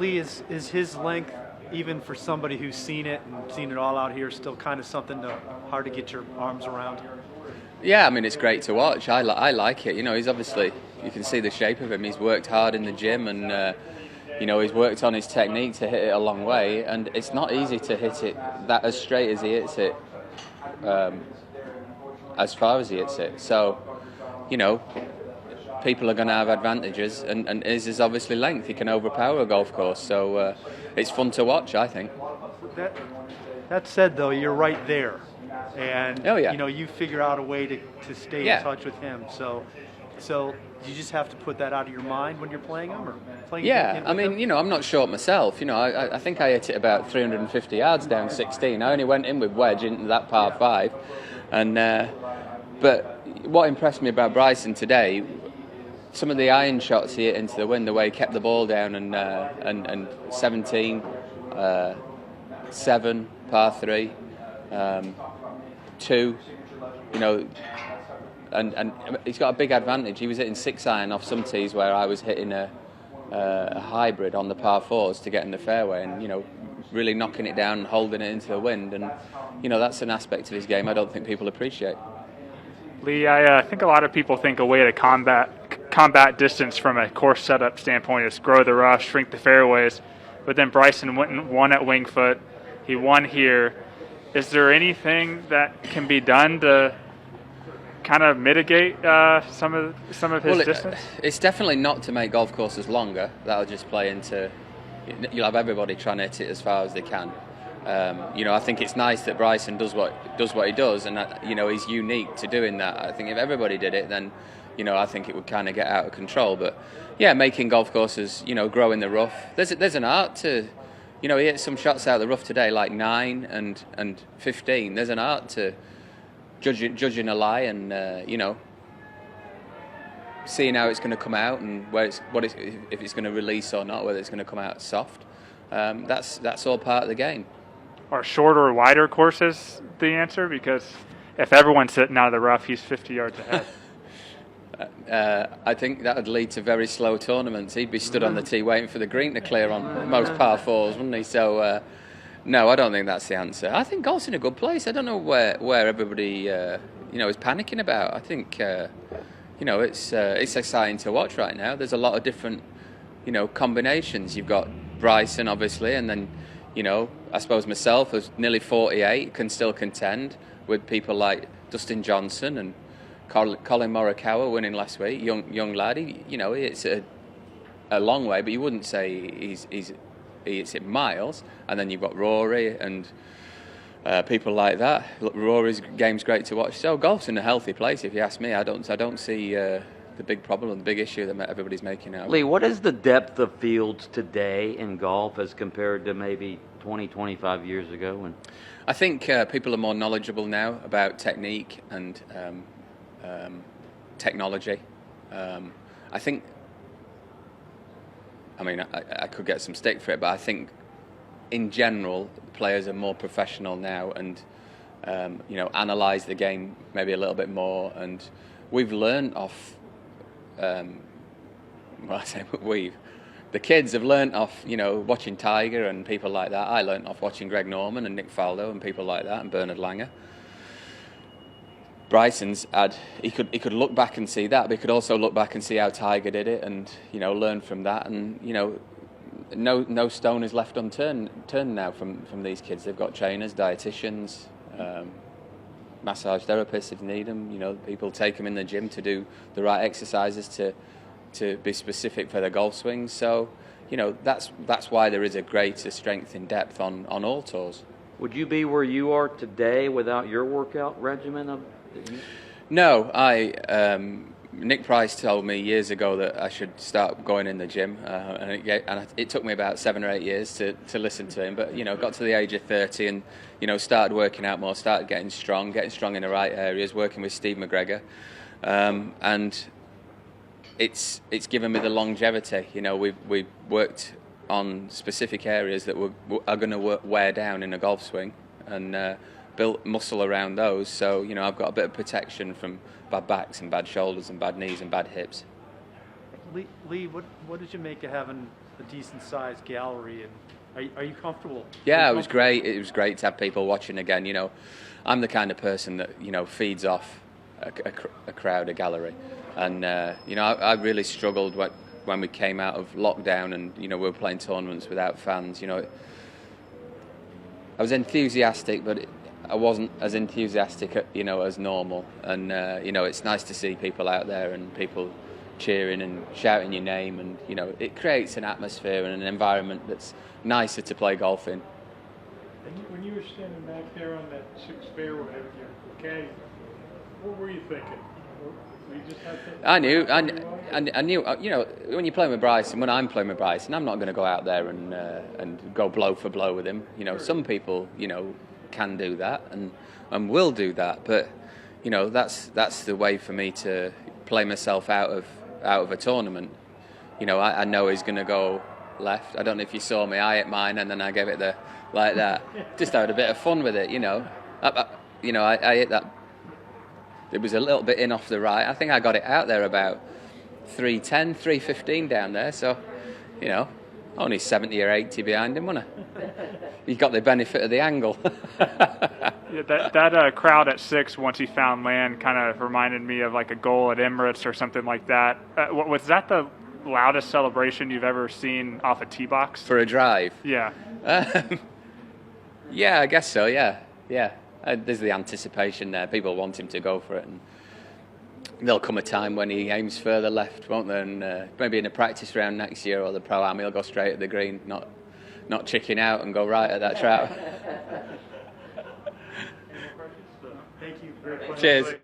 Lee, is his length, even for somebody who's seen it and seen it all out here, still kind of something hard to get your arms around? Yeah, I mean, it's great to watch. I like it. He's obviously, you can see the shape of him. He's worked hard in the gym and, he's worked on his technique to hit it a long way. And it's not easy to hit it that as straight as he hits it, as far as he hits it. So, people are going to have advantages. And his is obviously length. He can overpower a golf course. So it's fun to watch, I think. That said, though, you're right there. And, oh, yeah. You figure out a way to stay in touch with him. So you just have to put that out of your mind when you're playing him, or playing. Yeah, I mean, I'm not short myself. I think I hit it about 350 yards down 16. I only went in with wedge into that par 5, and but what impressed me about Bryson today, some of the iron shots he hit into the wind, the way he kept the ball down, and 17, 7 par 3, 2, And he's got a big advantage. He was hitting 6-iron off some tees where I was hitting a hybrid on the par 4s to get in the fairway, and really knocking it down and holding it into the wind. And that's an aspect of his game I don't think people appreciate. Lee, I think a lot of people think a way to combat distance from a course setup standpoint is grow the rough, shrink the fairways. But then Bryson went and won at Wingfoot. He won here. Is there anything that can be done to kind of mitigate some of his distance? It's definitely not to make golf courses longer. That'll just play into, you'll have everybody trying to hit it as far as they can. I think it's nice that Bryson does what he does, and he's unique to doing that. I think if everybody did it, then I think it would kind of get out of control. But yeah, making golf courses grow in the rough. There's an art to. He hit some shots out of the rough today, like 9 and 15. There's an art to judging a lie and seeing how it's going to come out and if it's going to release or not, whether it's going to come out soft. That's all part of the game. Are shorter or wider courses the answer? Because if everyone's sitting out of the rough, he's 50 yards ahead. I think that would lead to very slow tournaments. He'd be stood on the tee waiting for the green to clear on most par 4s, wouldn't he? So, no, I don't think that's the answer. I think golf's in a good place. I don't know where everybody, is panicking about. I think, it's exciting to watch right now. There's a lot of different, combinations. You've got Bryson, obviously, and then, I suppose myself, who's nearly 48, can still contend with people like Dustin Johnson and Colin Morikawa winning last week, young lad. It's a long way, but you wouldn't say he hits it miles. And then you've got Rory and people like that. Rory's game's great to watch. So golf's in a healthy place, if you ask me. I don't see the big problem, the big issue that everybody's making out. Lee, what is the depth of fields today in golf as compared to maybe 20, 25 years ago? I think people are more knowledgeable now about technique and technology. I think, I could get some stick for it, but I think in general, players are more professional now and, analyse the game maybe a little bit more. And we've learned off, the kids have learned off, watching Tiger and people like that. I learned off watching Greg Norman and Nick Faldo and people like that and Bernard Langer. Bryson's he could look back and see that, but he could also look back and see how Tiger did it and learn from that. And no stone is left unturned now from these kids. They've got trainers, dietitians, massage therapists if they need them. People take them in the gym to do the right exercises to be specific for their golf swings. So that's why there is a greater strength in depth on all tours. Would you be where you are today without your workout regimen? No, Nick Price told me years ago that I should start going in the gym, and it took me about 7 or 8 years to listen to him. But got to the age of 30 and started working out more, started getting strong in the right areas, working with Steve McGregor, and it's given me the longevity. We've worked on specific areas that are going to wear down in a golf swing, and built muscle around those. So I've got a bit of protection from bad backs and bad shoulders and bad knees and bad hips. Lee, what did you make of having a decent sized gallery, and are you comfortable? Yeah, it was great. It was great to have people watching again. You know, I'm the kind of person that feeds off a crowd, a gallery, and I really struggled when we came out of lockdown and we were playing tournaments without fans. I was enthusiastic, but I wasn't as enthusiastic, as normal. And it's nice to see people out there and people cheering and shouting your name, and it creates an atmosphere and an environment that's nicer to play golf in. And when you were standing back there on that sixth fairway with your caddy, what were you thinking? You just had to I knew. When you're playing with Bryson, when I'm playing with Bryson, I'm not going to go out there and go blow for blow with him. Some people, can do that and will do that, but that's the way for me to play myself out of a tournament. I know he's going to go left. I don't know if you saw me. I hit mine and then I gave it like that. Just had a bit of fun with it. I hit that. It was a little bit in off the right. I think I got it out there about 310, 315 down there. So, only 70 or 80 behind him, wasn't I? He got the benefit of the angle. Yeah, that crowd at 6 once he found land kind of reminded me of like a goal at Emirates or something like that. Was that the loudest celebration you've ever seen off a tee box? For a drive? Yeah. Yeah, I guess so, yeah. There's the anticipation there. People want him to go for it. And there'll come a time when he aims further left, won't there? And maybe in a practice round next year or the Pro-Am, he'll go straight at the green, not chicken out and go right at that trout. Thank you. Great question. Cheers.